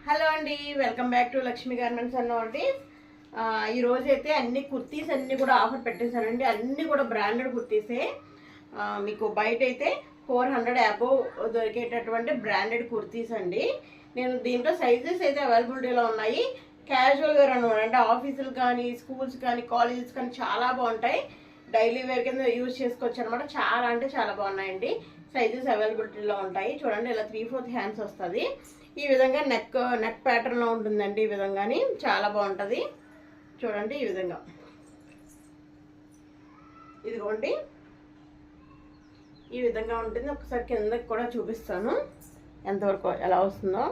Hello అండి, welcome back to Lakshmi garments and notice. ఈరోజు అయితే అన్ని కుర్తీస్ అన్నీ కూడా ఆఫర్ పెట్టేశానండి. అన్నీ కూడా బ్రాండెడ్ కుర్తీసే. మీకు బయట అయితే 400 అబోవ్ దొరికేటటువంటి బ్రాండెడ్ కుర్తీస్ అండి. నేను దీంట్లో సైజెస్ అయితే అవైలబిలిటీలో ఉన్నాయి. క్యాజువల్ వేర్ అనమాట, అంటే ఆఫీసులు కానీ స్కూల్స్ కానీ కాలేజెస్ కానీ చాలా బాగుంటాయి. డైలీ వేర్ కింద యూజ్ చేసుకోవచ్చు అనమాట. చాలా అంటే చాలా బాగున్నాయండి. సైజెస్ అవైలబిలిటీలో ఉంటాయి. చూడండి, ఇలా 3/4 హ్యాండ్స్ వస్తుంది. ఈ విధంగా నెక్ ప్యాటర్న్లో ఉంటుందండి. ఈ విధంగాని చాలా బాగుంటుంది. చూడండి, ఈ విధంగా ఇదిగోండి, ఈ విధంగా ఉంటుంది. ఒకసారి కిందకి కూడా చూపిస్తాను ఎంతవరకు ఎలా వస్తుందో.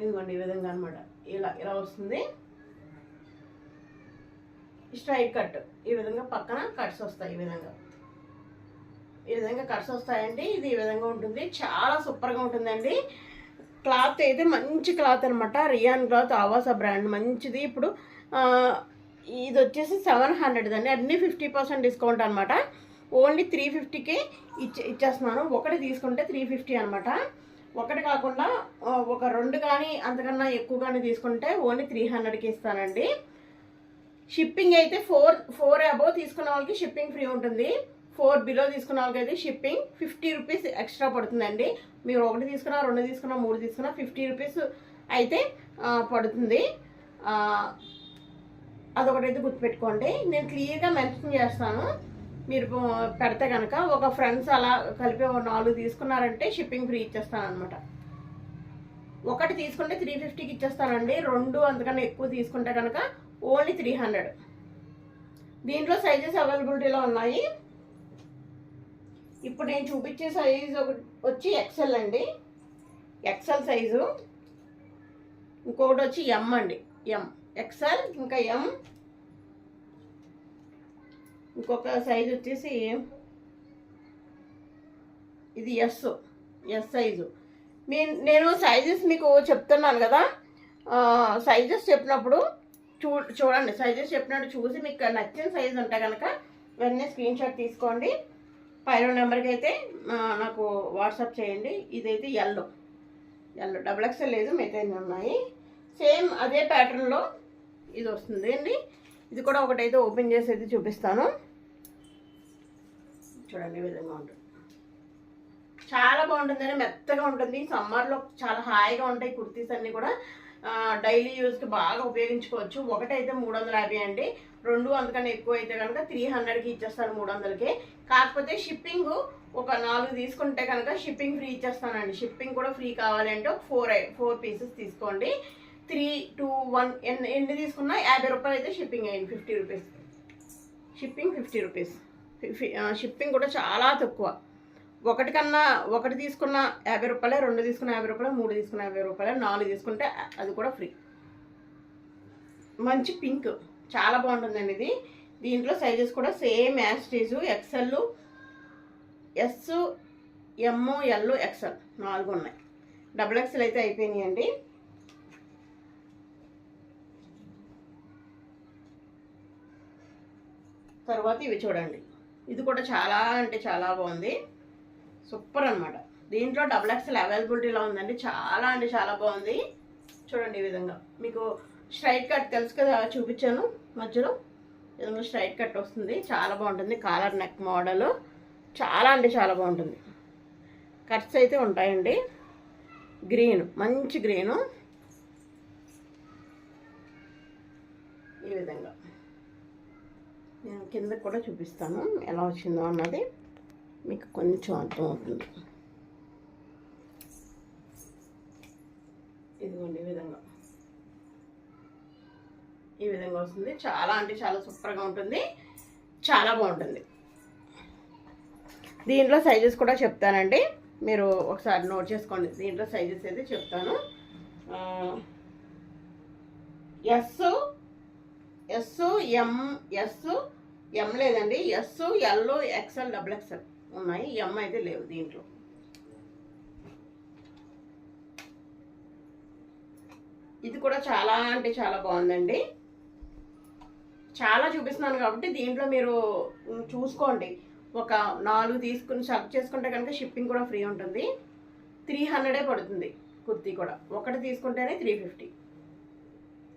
ఇదిగోండి, ఈ విధంగా అనమాట. ఇలా వస్తుంది. స్ట్రైట్ కట్, ఈ విధంగా పక్కన కట్స్ వస్తాయి. ఈ విధంగా కట్స్ వస్తాయండి. ఇది ఈ విధంగా ఉంటుంది. చాలా సూపర్గా ఉంటుందండి. క్లాత్ అయితే మంచి క్లాత్ అనమాట. రియాన్ క్లాత్, ఆవాసా బ్రాండ్, మంచిది. ఇప్పుడు ఇది వచ్చేసి 700 అండి. అన్నీ 50% డిస్కౌంట్ అనమాట. ఓన్లీ 350కే ఇచ్చేస్తున్నాను. ఒకటి తీసుకుంటే 350 అనమాట. ఒకటి కాకుండా ఒక 2 కానీ అంతకన్నా ఎక్కువ కానీ తీసుకుంటే ఓన్లీ 300కి ఇస్తానండి. షిప్పింగ్ అయితే 4 అబోవ్ తీసుకున్న వాళ్ళకి షిప్పింగ్ ఫ్రీ ఉంటుంది. 4 బిలో తీసుకున్న వాళ్ళకి అయితే షిప్పింగ్ 50 రూపీస్ ఎక్స్ట్రా పడుతుందండి. మీరు 1 తీసుకున్నా, 2 తీసుకున్నా, 3 తీసుకున్నా 50 రూపీస్ అయితే పడుతుంది. అదొకటైతే గుర్తుపెట్టుకోండి. నేను క్లియర్గా మెన్షన్ చేస్తాను. మీరు పెడితే కనుక ఒక ఫ్రెండ్స్ అలా కలిపి 4 తీసుకున్నారంటే షిప్పింగ్ ఫ్రీ ఇచ్చేస్తాను అనమాట. ఒకటి తీసుకుంటే 350కి ఇచ్చేస్తానండి. 2 అంతకన్నా ఎక్కువ తీసుకుంటే కనుక ఓన్లీ 300. దీంట్లో సైజెస్ అవైలబిలిటీలో ఉన్నాయి. ఇప్పుడు నేను చూపించే సైజు వచ్చి ఎక్సెల్ అండి. XL size. ఇంకొకటి వచ్చి ఎం అండి. ఎక్సెల్, ఇంకా ఎం. ఇంకొక సైజు వచ్చేసి ఇది ఎస్ సైజు. నేను సైజెస్ మీకు చెప్తున్నాను కదా. సైజెస్ చెప్పినప్పుడు చూడండి. సైజెస్ చెప్పినట్టు చూసి మీకు నచ్చిన సైజు ఉంటే కనుక వెంటనే స్క్రీన్ షాట్ తీసుకోండి. పైన నెంబర్కి అయితే నాకు వాట్సాప్ చేయండి. ఇదైతే ఎల్లో XXL లేదు, మిగతా ఉన్నాయి. సేమ్ అదే ప్యాటర్న్లో ఇది వస్తుంది అండి. ఇది కూడా ఒకటైతే ఓపెన్ చేసి అయితే చూపిస్తాను. చూడండి, ఈ విధంగా ఉంటుంది. చాలా బాగుంటుందండి. మెత్తగా ఉంటుంది. సమ్మర్లో చాలా హాయిగా ఉంటాయి కుర్తీస్ అన్నీ కూడా. డైలీ యూజ్కి బాగా ఉపయోగించుకోవచ్చు. ఒకటైతే 350 అండి. 2 అంతకన్నా ఎక్కువ అయితే కనుక 300కి ఇచ్చేస్తాను, 300కి. కాకపోతే షిప్పింగ్ ఒక 4 తీసుకుంటే కనుక షిప్పింగ్ ఫ్రీ ఇచ్చేస్తానండి. షిప్పింగ్ కూడా ఫ్రీ కావాలంటే ఒక 4 పీసెస్ తీసుకోండి. 3, 2, 1 ఎన్ని తీసుకున్నా 50 రూపాయలు అయితే షిప్పింగ్ అయ్యింది. 50 రూపీస్ షిప్పింగ్. 50 రూపీస్ షిప్పింగ్ కూడా చాలా తక్కువ. ఒకటి తీసుకున్న 50 రూపాయలే, 2 తీసుకున్న 50 రూపాయలు, 3 తీసుకున్న 50 రూపాయలు, 4 తీసుకుంటే అది కూడా ఫ్రీ. మంచి పింక్, చాలా బాగుంటుందండి ఇది. దీంట్లో సైజెస్ కూడా సేమ్ యాస్టీజు. ఎక్సెల్, ఎస్, ఎమ్, ఎల్, ఎక్సెల్ 4 ఉన్నాయి. XXL అయితే అయిపోయినాయండి. తర్వాత ఇవి చూడండి. ఇది కూడా చాలా అంటే చాలా బాగుంది. సూపర్ అనమాట. దీంట్లో XXL అవైలబిలిటీలో ఉందండి. చాలా అంటే చాలా బాగుంది. చూడండి, ఈ విధంగా మీకు స్ట్రైట్ కట్ తెలుసు కదా, చూపించాను మధ్యలో. విధంగా స్ట్రైట్ కట్ వస్తుంది. చాలా బాగుంటుంది. Collar neck model. చాలా అంటే చాలా బాగుంటుంది. కట్స్ అయితే ఉంటాయండి. గ్రీన్, మంచి గ్రీను. ఈ విధంగా నేను కింద కూడా చూపిస్తాను ఎలా వచ్చిందో అన్నది. మీకు కొంచెం అర్థం అవుతుంది. ఇదిగోండి, ఈ విధంగా వస్తుంది. చాలా అంటే చాలా సూపర్గా ఉంటుంది. చాలా బాగుంటుంది. దీంట్లో సైజెస్ కూడా చెప్తానండి. మీరు ఒకసారి నోట్ చేసుకోండి. దీంట్లో సైజెస్ అయితే చెప్తాను. ఎం లేదండి. ఎస్, ఎల్, ఎక్సెల్, XXL ఉన్నాయి. ఎం అయితే లేవు దీంట్లో. ఇది కూడా చాలా అంటే చాలా బాగుందండి. చాలా చూపిస్తున్నాను కాబట్టి దీంట్లో మీరు చూసుకోండి. ఒక 4 తీసుకుని సెలెక్ట్ చేసుకుంటే కనుక షిప్పింగ్ కూడా ఫ్రీ ఉంటుంది. 300 పడుతుంది. కుర్తీ కూడా ఒకటి తీసుకుంటేనే 350.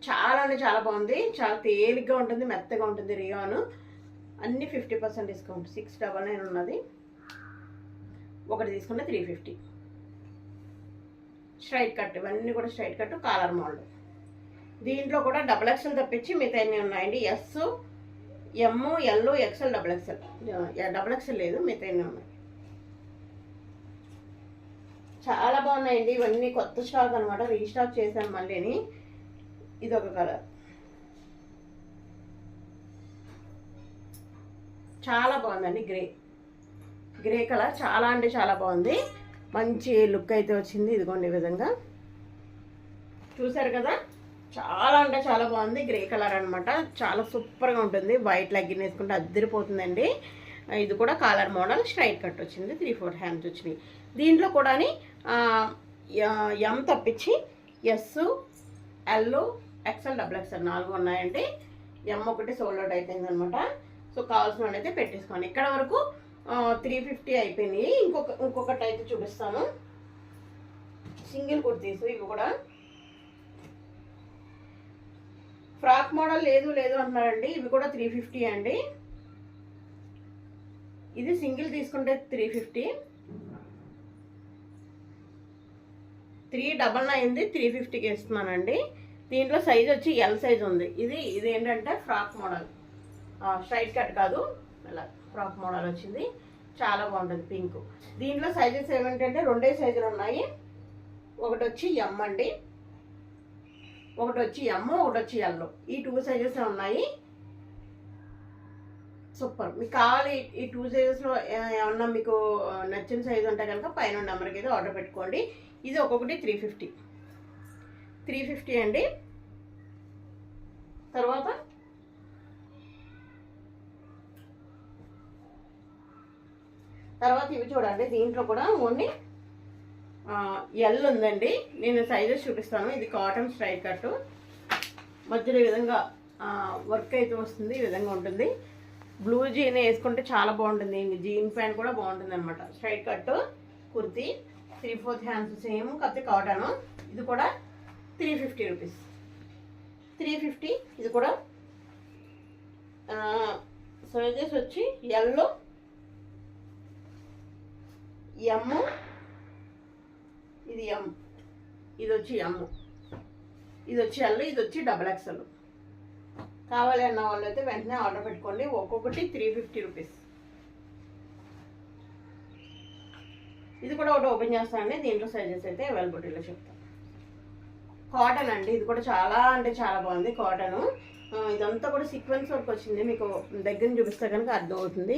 చాలా అంటే చాలా బాగుంది, చాలా తేలిగ్గా ఉంటుంది, మెత్తగా ఉంటుంది. రియాన్ అన్ని 50% డిస్కౌంట్. 699 ఉన్నది, ఒకటి తీసుకుంటే 350. స్ట్రైట్ కట్, ఇవన్నీ కూడా స్ట్రైట్ కట్, కాలర్ మోడల్. దీంట్లో కూడా XXL తప్పించి మిగతా అన్నీ ఉన్నాయండి. ఎస్, ఎమ్, ఎల్, XL, XXL లేదు, మిగతా అన్నీ ఉన్నాయి. చాలా బాగున్నాయండి ఇవన్నీ, కొత్త స్టాక్ అనమాట, రీస్టాక్ చేశాను మళ్ళీని. ఇదొక కలర్, చాలా బాగుందండి. గ్రే కలర్ చాలా అంటే చాలా బాగుంది, మంచి లుక్ అయితే వచ్చింది. ఇదిగోండి ఈ విధంగా చూసారు కదా, చాలా అంటే చాలా బాగుంది. గ్రే కలర్ అనమాట, చాలా సూపర్గా ఉంటుంది. వైట్ లెగ్గిన్ వేసుకుంటే అద్దరిపోతుందండి. ఇది కూడా కాలర్ మోడల్, స్ట్రైట్ కట్ వచ్చింది, 3/4 హ్యాండ్స్ వచ్చినాయి. దీంట్లో కూడా ఎం తప్పించి ఎస్, ఎల్, XL, XXL 4 ఉన్నాయండి. ఎం ఒకటి సోల్డ్ అవుట్ అయిపోయింది అనమాట. సో కావాల్సిన వాళ్ళైతే పెట్టేసుకోండి. ఇక్కడ వరకు 350 అయిపోయినాయి. ఇంకొకటి అయితే చూపిస్తాను. సింగిల్ కుర్తీస్ ఇవి కూడా. ఫ్రాక్ మోడల్ లేదు అంటున్నారండి. ఇవి కూడా 350 అండి. ఇది సింగిల్ తీసుకుంటే 350, 399 350కి ఇస్తున్నానండి. దీంట్లో సైజ్ వచ్చి ఎల్ సైజ్ ఉంది. ఇది ఏంటంటే ఫ్రాక్ మోడల్, స్ట్రైట్ కట్ కాదు, ఇలా ఫ్రాక్ మోడల్ వచ్చింది. చాలా బాగుంటుంది, పింక్. దీంట్లో సైజెస్ ఏమిటంటే 2 సైజులు ఉన్నాయి. ఒకటి వచ్చి ఎం అండి, ఒకటి వచ్చి ఎమ్, ఒకటి వచ్చి ఎల్. ఈ 2 సైజెస్ ఉన్నాయి. సూపర్. మీకు కావాలి ఈ 2 సైజెస్లో ఏమన్నా మీకు నచ్చిన సైజు ఉంటే కనుక పైన నెంబర్కి అయితే ఆర్డర్ పెట్టుకోండి. ఇది ఒక్కొక్కటి 350 అండి. తర్వాత ఇవి చూడండి. దీంట్లో కూడా ఓన్లీ ఎల్ ఉందండి. నేను సైజెస్ చూపిస్తాను. ఇది కాటన్ స్ట్రైట్ కట్, మధ్యలో ఈ విధంగా వర్క్ అయితే వస్తుంది. ఈ విధంగా ఉంటుంది. బ్లూ జీన్ వేసుకుంటే చాలా బాగుంటుంది. జీన్ ప్యాంట్ కూడా బాగుంటుంది అనమాట. Straight cut kurti, 3/4 hands same, కాకపోతే కాటన్. ఇది కూడా 350 రూపీస్. 350. ఇది కూడా సైజెస్ వచ్చి ఎల్, ఎమ్, ఇది ఎమ్, ఇది వచ్చి ఎమ్, ఇది వచ్చి ఎల్, ఇది వచ్చి XXL. కావాలి అన్న వాళ్ళు అయితే వెంటనే ఆర్డర్ పెట్టుకోండి. ఒక్కొక్కటి 350 రూపీస్. ఇది కూడా ఒకటి ఓపెన్ చేస్తానండి. దీంట్లో సైజెస్ అయితే అవైలబిలిటీలో చెప్తాను. కాటన్ అండి, ఇది కూడా చాలా అంటే చాలా బాగుంది. కాటన్ ఇదంతా కూడా సీక్వెన్స్ వర్క్ వచ్చింది. మీకు దగ్గర చూపిస్తే కనుక అర్థం అవుతుంది.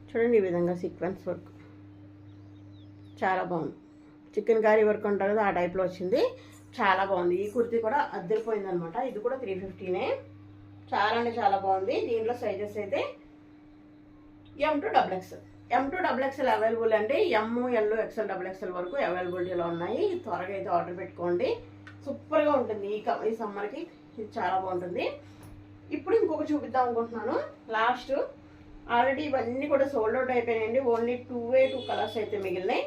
చూడండి, ఈ విధంగా సీక్వెన్స్ వర్క్ చాలా బాగుంది. చికెన్ కర్రీ వర్క్ ఉంటుంది కదా, ఆ టైప్లో వచ్చింది. చాలా బాగుంది. ఈ కుర్తీ కూడా అద్దరిపోయింది అనమాట. ఇది కూడా 350నే. చాలా అంటే చాలా బాగుంది. దీంట్లో సైజెస్ అయితే M to XXL అవైలబుల్ అండి. ఎమ్, ఎల్, XL, XXL వరకు అవైలబిలిటీలో ఉన్నాయి. త్వరగా అయితే ఆర్డర్ పెట్టుకోండి. సూపర్గా ఉంటుంది ఈ సమ్మర్కి. ఇది చాలా బాగుంటుంది. ఇప్పుడు ఇంకొక చూపిద్దాం అనుకుంటున్నాను. లాస్ట్ ఆల్రెడీ ఇవన్నీ కూడా సోల్డ్ అవుట్ అయిపోయాయండి. ఓన్లీ 2 కలర్స్ అయితే మిగిలినాయి.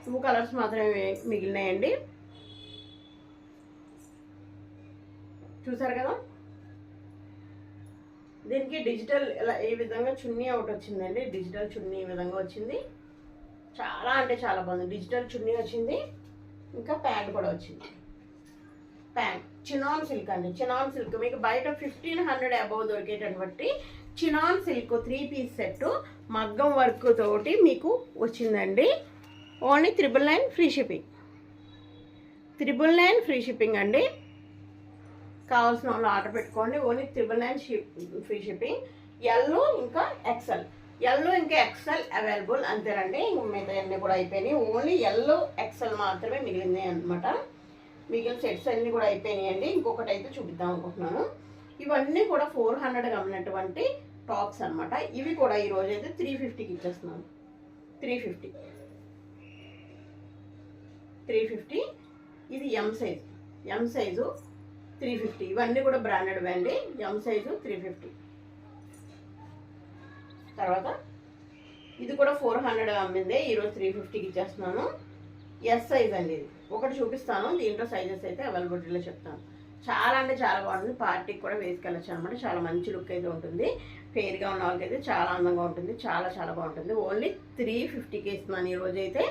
2 కలర్స్ మాత్రమే మిగిలినాయండి. చూసారు కదా, దీనికి డిజిటల్ ఇలా ఈ విధంగా చున్నీ ఒకటి వచ్చిందండి. డిజిటల్ చున్నీ ఈ విధంగా వచ్చింది. చాలా అంటే చాలా బాగుంది. డిజిటల్ చున్నీ వచ్చింది, ఇంకా ప్యాంట్ కూడా వచ్చింది. ప్యాంట్ చినాన్ సిల్క్ అండి. చినాన్ సిల్క్ మీకు బయట 1500 అబౌవ్ దొరికేటటువంటి చినాన్ సిల్క్ 3 పీస్ సెట్ మగ్గం వర్క్ తోటి మీకు వచ్చిందండి. Only 999 free shipping. 999 free shipping అండి. కావాల్సిన వాళ్ళు ఆర్డర్ పెట్టుకోండి. Only 999 free shipping. ఎల్ ఇంకా XL, ఎల్ ఇంకా XL అవైలబుల్ అంతేనండి. మిగతా అన్నీ కూడా అయిపోయినాయి. ఓన్లీ ఎల్, XL మాత్రమే మిగిలినాయి అనమాట. మిగిలిన సెట్స్ అన్నీ కూడా అయిపోయినాయండి. ఇంకొకటి అయితే చూపిద్దాం అనుకుంటున్నాను. ఇవన్నీ కూడా 400 అమ్మినటువంటి టాప్స్ అనమాట. ఇవి కూడా ఈరోజు అయితే 350కి ఇచ్చేస్తున్నాను. 350. ఇది ఎం సైజు 350. ఇవన్నీ కూడా బ్రాండెడ్ అండి. M size 350. తర్వాత ఇది కూడా 400 అమ్మింది. ఈరోజు 350కి ఇచ్చేస్తున్నాను. ఎస్ సైజ్ అండి ఇది. ఒకటి చూపిస్తాను, దీంట్లో సైజెస్ అయితే అవైలబిలిటీలో చెప్తాను. చాలా అంటే చాలా బాగుంటుంది, పార్టీకి కూడా వేసుకెళ్ళచ్చు అనమాట. చాలా మంచి లుక్ అయితే ఉంటుంది, ఫెయిర్గా ఉన్న వాళ్ళకైతే చాలా అందంగా ఉంటుంది, చాలా చాలా బాగుంటుంది. ఓన్లీ 350కి ఇస్తున్నాను ఈరోజు అయితే,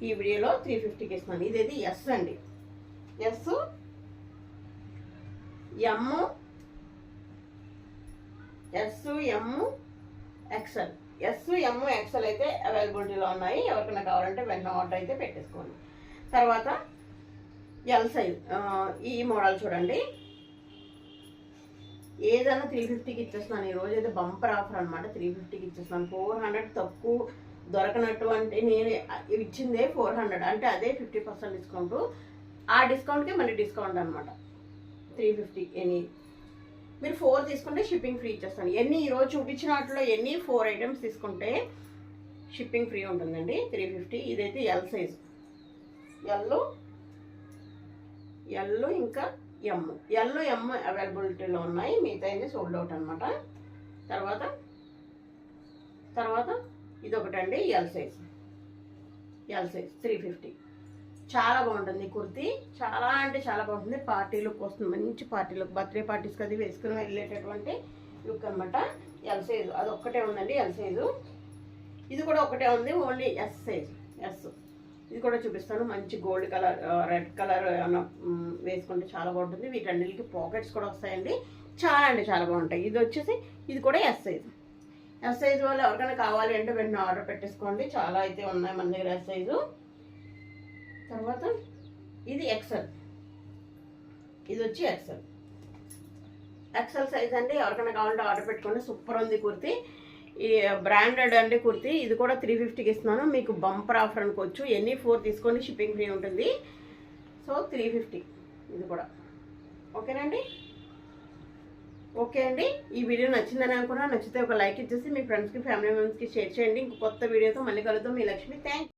ఈ వీడియోలో 350కి ఇస్తున్నాను. ఇదైతే ఎస్ అండి, ఎస్ ఎమ్ ఎక్సెల్, ఎక్సెల్ అయితే అవైలబిలిటీలో ఉన్నాయి. ఎవరికైనా కావాలంటే వెంటనే ఆర్డర్ అయితే పెట్టేసుకోండి. తర్వాత ఎల్ సైజ్ ఈ మోడల్ చూడండి, ఏదైనా 350కి ఇచ్చేస్తున్నాను ఈరోజు అయితే. బంపర్ ఆఫర్ అనమాట, 350కి ఇచ్చేస్తున్నాను. 400 తక్కువ దొరకనట్టు అంటే నేను ఇచ్చిందే 400, అంటే అదే 50% డిస్కౌంట్. ఆ డిస్కౌంట్కి మళ్ళీ డిస్కౌంట్ అనమాట. 350 ఎనీ మీరు 4 తీసుకుంటే షిప్పింగ్ ఫ్రీ ఇచ్చేస్తాను. ఎన్ని ఈరోజు చూపించిన వాటిలో ఎన్ని 4 ఐటమ్స్ తీసుకుంటే షిప్పింగ్ ఫ్రీ ఉంటుందండి. 350. ఇదైతే ఎల్ సైజ్, ఎల్ ఇంకా ఎమ్ అవైలబిలిటీలో ఉన్నాయి, మిగతా అయితే సోల్డ్ అవుట్ అనమాట. తర్వాత ఇది ఒకటండి ఎల్ సైజ్ 350. చాలా బాగుంటుంది కుర్తీ, చాలా అంటే చాలా బాగుంటుంది. పార్టీ లుక్ వస్తుంది, మంచి పార్టీ లుక్, బర్త్డే పార్టీస్కి అది వేసుకుని వెళ్ళేటటువంటి లుక్ అనమాట. ఎల్ సైజు అది ఒక్కటే ఉందండి, ఎల్ సైజు. ఇది కూడా ఒకటే ఉంది, ఓన్లీ ఎస్ సైజ్. ఇది కూడా చూపిస్తాను. మంచి గోల్డ్ కలర్, రెడ్ కలర్ ఏమన్నా వేసుకుంటే చాలా బాగుంటుంది. వీటన్నిటికి పాకెట్స్ కూడా వస్తాయండి, చాలా అంటే చాలా బాగుంటాయి. ఇది వచ్చేసి ఇది కూడా ఎస్ సైజ్ వాళ్ళు ఎవరికైనా కావాలి అంటే వెంటనే ఆర్డర్ పెట్టేసుకోండి. చాలా అయితే ఉన్నాయి మన దగ్గర ఎస్ సైజు. తర్వాత ఇది ఎక్సెల్, ఇది వచ్చి ఎక్సెల్ సైజ్ అండి. ఎవరికైనా కావాలంటే ఆర్డర్ పెట్టుకోండి. సూపర్ ఉంది కుర్తీ, ఈ బ్రాండెడ్ అండి కుర్తీ. ఇది కూడా 350కి ఇస్తున్నాను, మీకు బంపర్ ఆఫర్ అనుకోవచ్చు. ఎన్ని 4 తీసుకోండి, షిప్పింగ్ ఫ్రీ ఉంటుంది. సో 350 ఇది కూడా. ఓకేనండి, ఓకే అండి. ఈ వీడియో నచ్చిందని అనుకున్నా. నచ్చితే ఒక లైక్ ఇచ్చేసి మీ ఫ్రెండ్స్కి, ఫ్యామిలీ మెంబర్స్కి షేర్ చేయండి. ఇంకో కొత్త వీడియోతో మళ్ళీ కలుద్దాం. మీ లక్ష్మి. థ్యాంక్